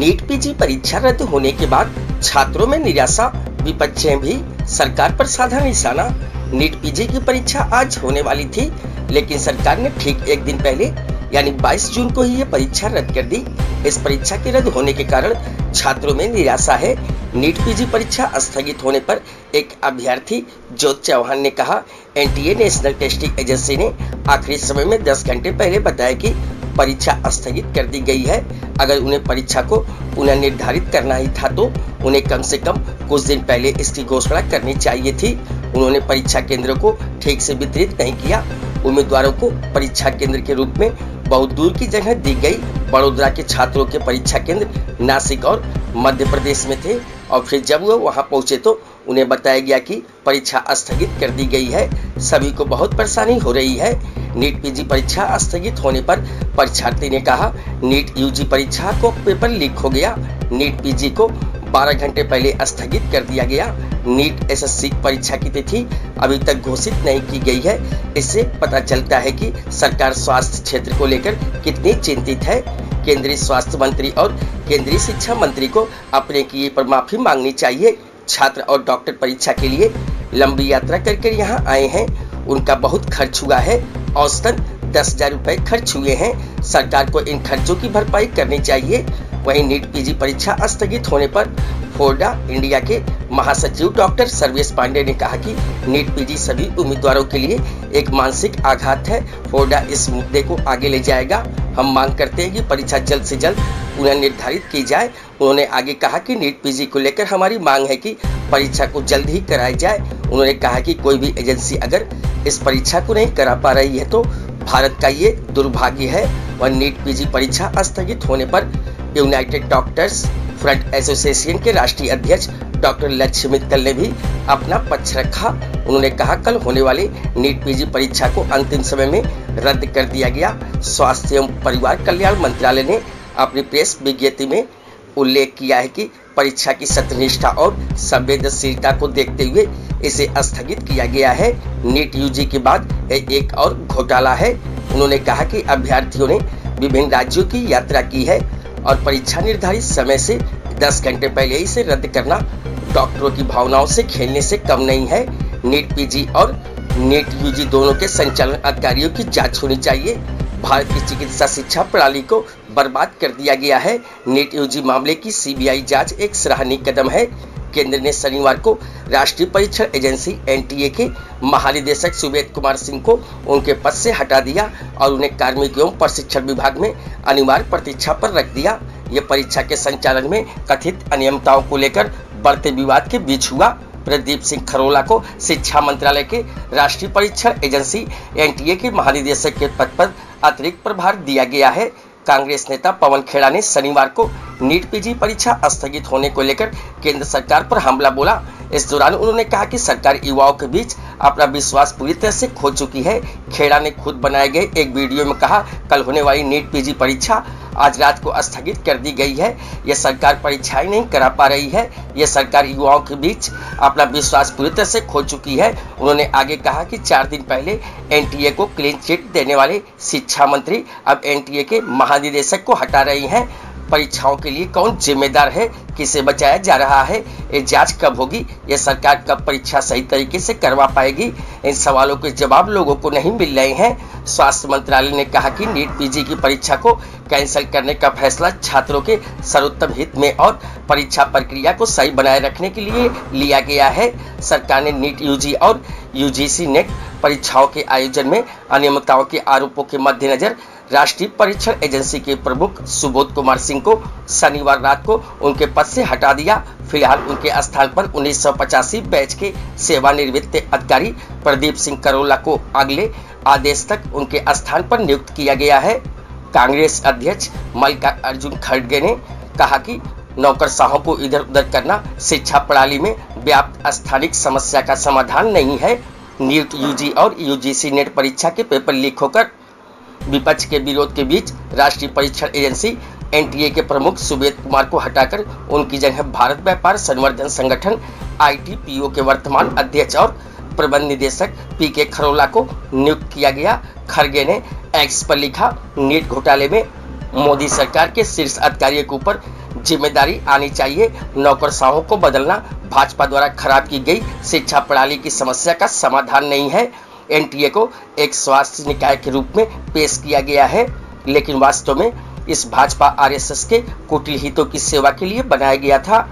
NEET PG परीक्षा रद्द होने के बाद छात्रों में निराशा, विपक्ष ने भी सरकार पर साधा निशाना। नीट पीजी की परीक्षा आज होने वाली थी, लेकिन सरकार ने ठीक एक दिन पहले यानी 22 जून को ही ये परीक्षा रद्द कर दी। इस परीक्षा के रद्द होने के कारण छात्रों में निराशा है। नीट पीजी परीक्षा स्थगित होने पर एक अभ्यर्थी ज्योत चौहान ने कहा, एनटीए नेशनल टेस्टिंग एजेंसी ने आखिरी समय में 10 घंटे पहले बताया कि परीक्षा स्थगित कर दी गई है। अगर उन्हें परीक्षा को पुनर्निर्धारित करना ही था तो उन्हें कम से कम कुछ दिन पहले इसकी घोषणा करनी चाहिए थी। उन्होंने परीक्षा केंद्रों को ठीक से वितरित नहीं किया। उम्मीदवारों को परीक्षा केंद्र के रूप में बहुत दूर की जगह दी गई। बड़ोदरा के छात्रों के परीक्षा केंद्र नासिक और मध्य प्रदेश में थे और फिर जब वो वहां पहुंचे तो उन्हें बताया गया कि परीक्षा स्थगित कर दी गई है। सभी को बहुत परेशानी हो रही है। नीट पीजी परीक्षा स्थगित होने पर परीक्षार्थी ने कहा, नीट यूजी परीक्षा को पेपर लीक हो गया। नीट पीजी को 12 घंटे पहले स्थगित कर दिया गया। नीट एसएससी परीक्षा की तिथि अभी तक घोषित नहीं की गई है। इससे पता चलता है कि सरकार स्वास्थ्य क्षेत्र को लेकर कितनी चिंतित है। केंद्रीय स्वास्थ्य मंत्री और केंद्रीय शिक्षा मंत्री को अपने किए पर माफी मांगनी चाहिए। छात्र और डॉक्टर परीक्षा के लिए लंबी यात्रा करके यहाँ आए हैं। उनका बहुत खर्च हुआ है। औसतन 10,000 रुपए खर्च हुए हैं। सरकार को इन खर्चों की भरपाई करनी चाहिए। वहीं नीट पीजी परीक्षा स्थगित होने पर फोर्डा इंडिया के महासचिव डॉक्टर सर्वेश पांडे ने कहा कि नीट पीजी सभी उम्मीदवारों के लिए एक मानसिक आघात है। फोर्डा इस मुद्दे को आगे ले जाएगा। हम मांग करते हैं कि परीक्षा जल्द से जल्द पुनर्निर्धारित की जाए। उन्होंने आगे कहा कि नीट पीजी को लेकर हमारी मांग है कि परीक्षा को जल्द ही कराई जाए। उन्होंने कहा कि कोई भी एजेंसी अगर इस परीक्षा को नहीं करा पा रही है तो भारत का ये दुर्भाग्य है। वह नीट पीजी परीक्षा स्थगित होने पर यूनाइटेड डॉक्टर्स फ्रंट एसोसिएशन के राष्ट्रीय अध्यक्ष डॉक्टर लक्ष्य मित्तल ने भी अपना पक्ष रखा। उन्होंने कहा, कल होने वाली नीट पीजी परीक्षा को अंतिम समय में रद्द कर दिया गया। स्वास्थ्य एवं परिवार कल्याण मंत्रालय ने अपनी प्रेस विज्ञप्ति में उल्लेख किया है कि परीक्षा की सत्यनिष्ठा और संवेदनशीलता को देखते हुए इसे स्थगित किया गया है। नीट यूजी के बाद एक और घोटाला है। उन्होंने कहा कि अभ्यर्थियों ने विभिन्न राज्यों की यात्रा की है और परीक्षा निर्धारित समय से 10 घंटे पहले इसे रद्द करना डॉक्टरों की भावनाओं से खेलने से कम नहीं है। नीट पीजी और नीट यूजी दोनों के संचालन अधिकारियों की जांच होनी चाहिए। भारत की चिकित्सा शिक्षा प्रणाली को बर्बाद कर दिया गया है। नीट यूजी मामले की सीबीआई जांच एक सराहनीय कदम है। केंद्र ने शनिवार को राष्ट्रीय परीक्षण एजेंसी एनटीए के महानिदेशक सुबोध कुमार सिंह को उनके पद से हटा दिया और उन्हें कार्मिक एवं प्रशिक्षण विभाग में अनिवार्य प्रतीक्षा पर रख दिया। यह परीक्षा के संचालन में कथित अनियमितताओं को लेकर बढ़ते विवाद के बीच हुआ। प्रदीप सिंह खरोला को शिक्षा मंत्रालय के राष्ट्रीय परीक्षण एजेंसी एनटीए के महानिदेशक के पद पर अतिरिक्त प्रभार दिया गया है। कांग्रेस नेता पवन खेड़ा ने शनिवार को नीट पीजी परीक्षा स्थगित होने को लेकर केंद्र सरकार पर हमला बोला। इस दौरान उन्होंने कहा कि सरकार युवाओं के बीच अपना विश्वास पूरी तरह से खो चुकी है। खेड़ा ने खुद बनाए गए एक वीडियो में कहा, कल होने वाली नीट पीजी परीक्षा आज रात को स्थगित कर दी गई है। यह सरकार परीक्षाएं नहीं करा पा रही है। यह सरकार युवाओं के बीच अपना विश्वास पूरी तरह से खो चुकी है। उन्होंने आगे कहा कि 4 दिन पहले एनटीए को क्लीन चिट देने वाले शिक्षा मंत्री अब एनटीए के महानिदेशक को हटा रही हैं। परीक्षाओं के लिए कौन जिम्मेदार है, किसे बचाया जा रहा है, ये जांच कब होगी, ये सरकार कब परीक्षा सही तरीके से करवा पाएगी, इन सवालों के जवाब लोगों को नहीं मिल रहे हैं। स्वास्थ्य मंत्रालय ने कहा कि नीट पीजी की परीक्षा को कैंसिल करने का फैसला छात्रों के सर्वोत्तम हित में और परीक्षा प्रक्रिया को सही बनाए रखने के लिए लिया गया है। सरकार ने नीट यूजी और यूजीसी नेट परीक्षाओं के आयोजन में अनियमितताओं के आरोपों के मद्देनजर राष्ट्रीय परीक्षण एजेंसी के प्रमुख सुबोध कुमार सिंह को शनिवार रात को उनके पद से हटा दिया। फिलहाल उनके स्थान पर 1985 बैच के सेवानिवृत्त अधिकारी प्रदीप सिंह खरोला को अगले आदेश तक उनके स्थान पर नियुक्त किया गया है। कांग्रेस अध्यक्ष मल्लिकार्जुन खड़गे ने कहा कि नौकरशाहों को इधर उधर करना शिक्षा प्रणाली में व्याप्त स्थानिक समस्या का समाधान नहीं है। नीट यूजी और यूजीसी नेट परीक्षा के पेपर लीक होकर विपक्ष के विरोध के बीच राष्ट्रीय परीक्षण एजेंसी एनटीए के प्रमुख सुबोध कुमार को हटाकर उनकी जगह भारत व्यापार संवर्धन संगठन आईटीपीओ के वर्तमान अध्यक्ष और प्रबंध निदेशक पीके खरोला को नियुक्त किया गया। खड़गे ने एक्स पर लिखा, नीट घोटाले में मोदी सरकार के शीर्ष अधिकारियों के ऊपर जिम्मेदारी आनी चाहिए। नौकरशाहों को बदलना भाजपा द्वारा खराब की गई शिक्षा प्रणाली की समस्या का समाधान नहीं है। एनटीए को एक स्वास्थ्य निकाय के रूप में पेश किया गया है, लेकिन वास्तव में इस भाजपा आरएसएस के कुटिल हितों की सेवा के लिए बनाया गया था।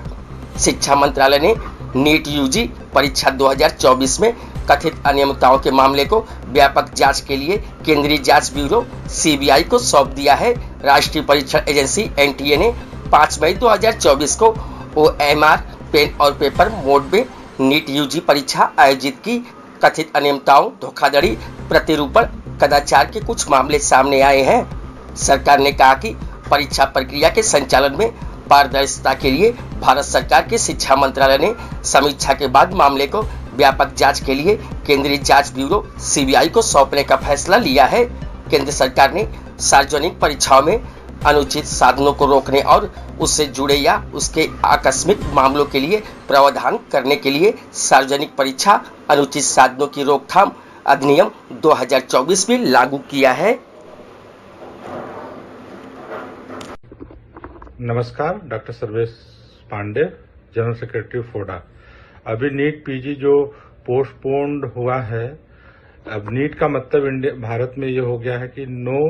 शिक्षा मंत्रालय ने नीट यूजी परीक्षा 2024 में कथित अनियमितताओं के मामले को व्यापक जांच के लिए केंद्रीय जांच ब्यूरो सीबीआई को सौंप दिया है। राष्ट्रीय परीक्षण एजेंसी एनटीए ने 5 मई 2024 को ओएमआर पेन और पेपर मोड में नीट यूजी परीक्षा आयोजित की। कथित अनियमितताओं, धोखाधड़ी, प्रतिरूपण, कदाचार के कुछ मामले सामने आए हैं। सरकार ने कहा कि परीक्षा प्रक्रिया के संचालन में पारदर्शिता के लिए भारत सरकार के शिक्षा मंत्रालय ने समीक्षा के बाद मामले को व्यापक जांच के लिए केंद्रीय जांच ब्यूरो सीबीआई को सौंपने का फैसला लिया है। केंद्र सरकार ने सार्वजनिक परीक्षाओं में अनुचित साधनों को रोकने और उससे जुड़े या उसके आकस्मिक मामलों के लिए प्रावधान करने के लिए सार्वजनिक परीक्षा अनुचित साधनों की रोकथाम अधिनियम 2024 में लागू किया है। नमस्कार, doctor Sarvesh Pandey, general secretary FORDA. अभी नीट पीजी जो पोस्टपोन्ड हुआ है, अब नीट का मतलब भारत में ये हो गया है कि no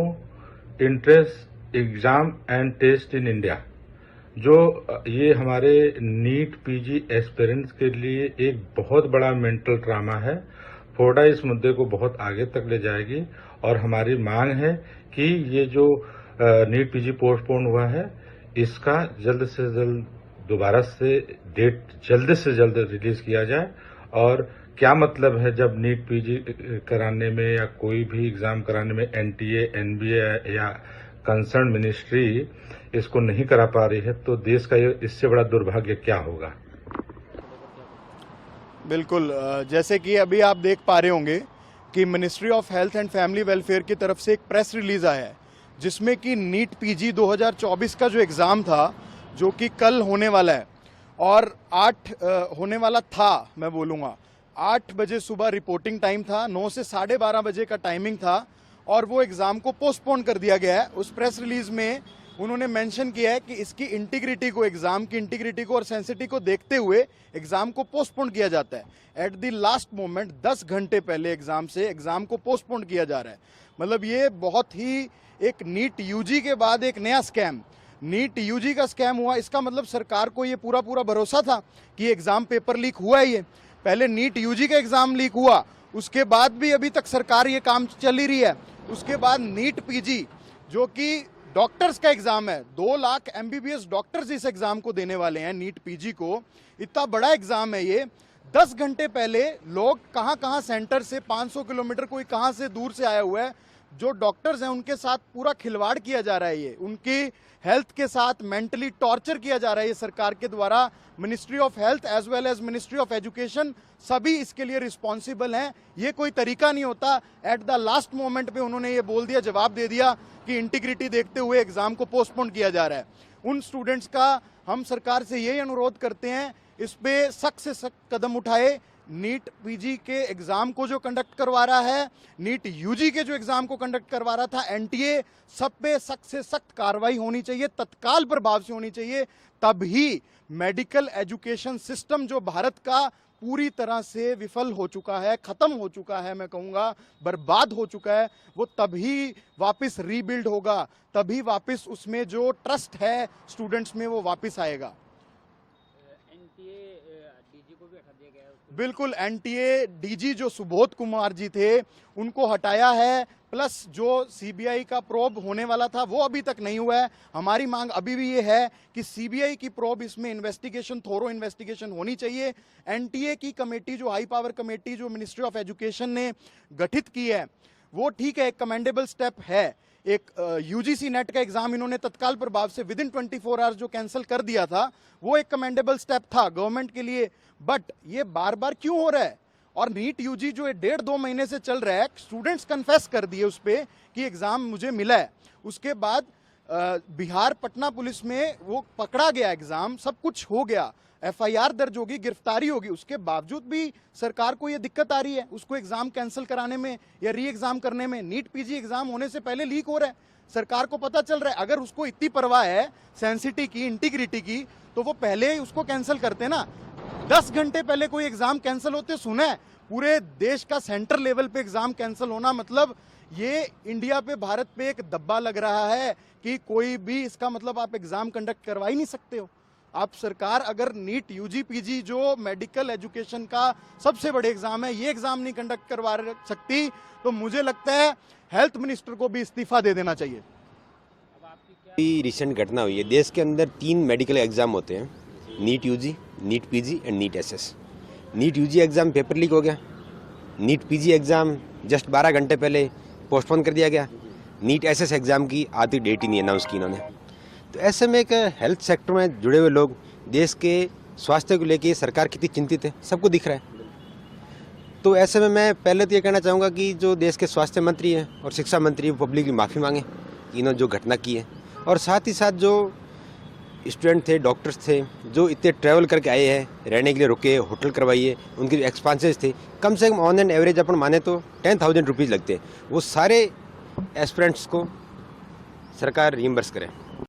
entrance exam and test in India. जो ये हमारे नीट पीजी एस्पिरेंट्स के लिए एक बहुत बड़ा मेंटल ट्रामा है। फोडा इस मुद्दे को बहुत आगे तक ले जाएगी और हमारी मांग है कि ये जो नीट पीजी पोस्टपोन हुआ है, इसका जल्द से जल्द दोबारा से डेट जल्द से जल्द रिलीज किया जाए। और क्या मतलब है जब नीट पीजी कराने में या कोई भी एग्जाम कराने में एनटीए, एनबीए या कंसर्न मिनिस्ट्री इसको नहीं करा पा रही है, तो देश का इससे बड़ा दुर्भाग्य क्या होगा। बिल्कुल, जैसे कि अभी आप देख पा रहे होंगे कि ministry of health and family welfare की तरफ से एक प्रेस रिलीज आया है, जिसमें कि नीट पीजी 2024 का जो एग्ज़ाम था, जो कि कल होने वाला है और 8 होने वाला था, मैं बोलूँगा 8 बजे सुबह रिपोर्टिंग टाइम था, 9 से 12:30 बजे का टाइमिंग था और वो एग्ज़ाम को पोस्टपोन कर दिया गया है। उस प्रेस रिलीज में उन्होंने मेंशन किया है कि इसकी इंटीग्रिटी को, एग्ज़ाम की इंटीग्रिटी को और सेंसिटिविटी को देखते हुए एग्ज़ाम को पोस्टपोन किया जाता है। एट द लास्ट मोमेंट 10 घंटे पहले एग्ज़ाम को पोस्टपोन किया जा रहा है। मतलब ये बहुत ही एक नीट यूजी के बाद एक नया स्कैम, नीट यूजी का स्कैम हुआ। इसका मतलब सरकार को ये पूरा भरोसा था कि एग्ज़ाम पेपर लीक हुआ है। ये पहले नीट यूजी का एग्ज़ाम लीक हुआ, उसके बाद भी अभी तक सरकार ये काम चल ही रही है। उसके बाद नीट पीजी जो कि डॉक्टर्स का एग्ज़ाम है, 2 लाख एमबीबीएस डॉक्टर्स इस एग्ज़ाम को देने वाले हैं। नीट पीजी को इतना बड़ा एग्ज़ाम है ये। 10 घंटे पहले लोग कहाँ सेंटर से 500 किलोमीटर कोई कहाँ से दूर से आया हुआ है, जो डॉक्टर्स हैं उनके साथ पूरा खिलवाड़ किया जा रहा है। ये उनकी हेल्थ के साथ मेंटली टॉर्चर किया जा रहा है ये सरकार के द्वारा। Ministry of health as well as ministry of education सभी इसके लिए रिस्पॉन्सिबल हैं। ये कोई तरीका नहीं होता। एट द लास्ट मोमेंट पे उन्होंने ये बोल दिया, जवाब दे दिया कि इंटीग्रिटी देखते हुए एग्जाम को पोस्टपोन किया जा रहा है। उन स्टूडेंट्स का हम सरकार से यही अनुरोध करते हैं, इस पे सख्त से सख्त कदम उठाए। नीट पीजी के एग्जाम को जो कंडक्ट करवा रहा है, नीट यूजी के जो एग्जाम को कंडक्ट करवा रहा था एनटीए, सब पे सख्त से सख्त कार्रवाई होनी चाहिए, तत्काल प्रभाव से होनी चाहिए। तभी मेडिकल एजुकेशन सिस्टम जो भारत का पूरी तरह से विफल हो चुका है, खत्म हो चुका है, मैं कहूँगा बर्बाद हो चुका है, वो तभी वापस रीबिल्ड होगा, तभी वापस उसमें जो ट्रस्ट है स्टूडेंट्स में वो वापस आएगा। बिल्कुल, एनटीए डीजी जो सुबोध कुमार जी थे उनको हटाया है, प्लस जो सीबीआई का प्रोब होने वाला था वो अभी तक नहीं हुआ है। हमारी मांग अभी भी ये है कि सीबीआई की प्रोब, इसमें इन्वेस्टिगेशन, थोरो इन्वेस्टिगेशन होनी चाहिए। एनटीए की कमेटी, जो हाई पावर कमेटी जो मिनिस्ट्री ऑफ एजुकेशन ने गठित की है, वो ठीक है, एक कमेंडेबल स्टेप है। एक यूजीसी नेट का एग्जाम इन्होंने तत्काल प्रभाव से विद इन 24 आवर्स जो कैंसिल कर दिया था, वो एक कमेंडेबल स्टेप था गवर्नमेंट के लिए। बट ये बार बार क्यों हो रहा है? और नीट यूजी जो 1.5-2 महीने से चल रहा है, स्टूडेंट्स कन्फेस कर दिए उस पे कि एग्जाम मुझे मिला है। उसके बाद बिहार पटना पुलिस में वो पकड़ा गया, एग्जाम सब कुछ हो गया, FIR दर्ज होगी, गिरफ्तारी होगी, उसके बावजूद भी सरकार को ये दिक्कत आ रही है उसको एग्जाम कैंसिल कराने में या री एग्जाम करने में। नीट पीजी एग्जाम होने से पहले लीक हो रहा है, सरकार को पता चल रहा है। अगर उसको इतनी परवाह है सेंसिटिविटी की, इंटीग्रिटी की, तो वो पहले ही उसको कैंसिल करते ना। 10 घंटे पहले कोई एग्जाम कैंसिल होते सुना है? पूरे देश का सेंटर लेवल पे एग्जाम कैंसिल होना मतलब ये इंडिया पे, भारत पे एक दब्बा लग रहा है कि कोई भी, इसका मतलब आप एग्जाम कंडक्ट करवा ही नहीं सकते हो। आप सरकार अगर नीट यूजी पीजी जो मेडिकल एजुकेशन का सबसे बड़े एग्जाम है, ये एग्जाम नहीं कंडक्ट करवा सकती, तो मुझे लगता है हेल्थ मिनिस्टर को भी इस्तीफा दे देना चाहिए। रिसेंट घटना हुई है, देश के अंदर 3 मेडिकल एग्जाम होते हैं, NEET UG, NEET PG and NEET SS. NEET UG exam paper leak हो गया, नीट पीजी एग्जाम जस्ट 12 घंटे पहले पोस्टपोन कर दिया गया, नीट एसएस एग्जाम की आधी डेट ही नहीं अनाउंस की इन्होंने। तो ऐसे में एक हेल्थ सेक्टर में जुड़े हुए लोग, देश के स्वास्थ्य को लेके सरकार कितनी चिंतित है सबको दिख रहा है। तो ऐसे में मैं पहले तो ये कहना चाहूँगा कि जो देश के स्वास्थ्य मंत्री हैं और शिक्षा मंत्री वो पब्लिकली माफ़ी मांगे कि इन्होंने जो घटना की है, और साथ ही साथ जो स्टूडेंट थे, डॉक्टर्स थे, जो इतने ट्रैवल करके आए हैं, रहने के लिए रुके, होटल करवाइए, उनके जो एक्सपेंसेस थे, कम से कम ऑन एंड एवरेज अपन माने तो 10,000 रुपीज़ लगते हैं, वो सारे एस्पिरेंट्स को सरकार रिइंबर्स करे।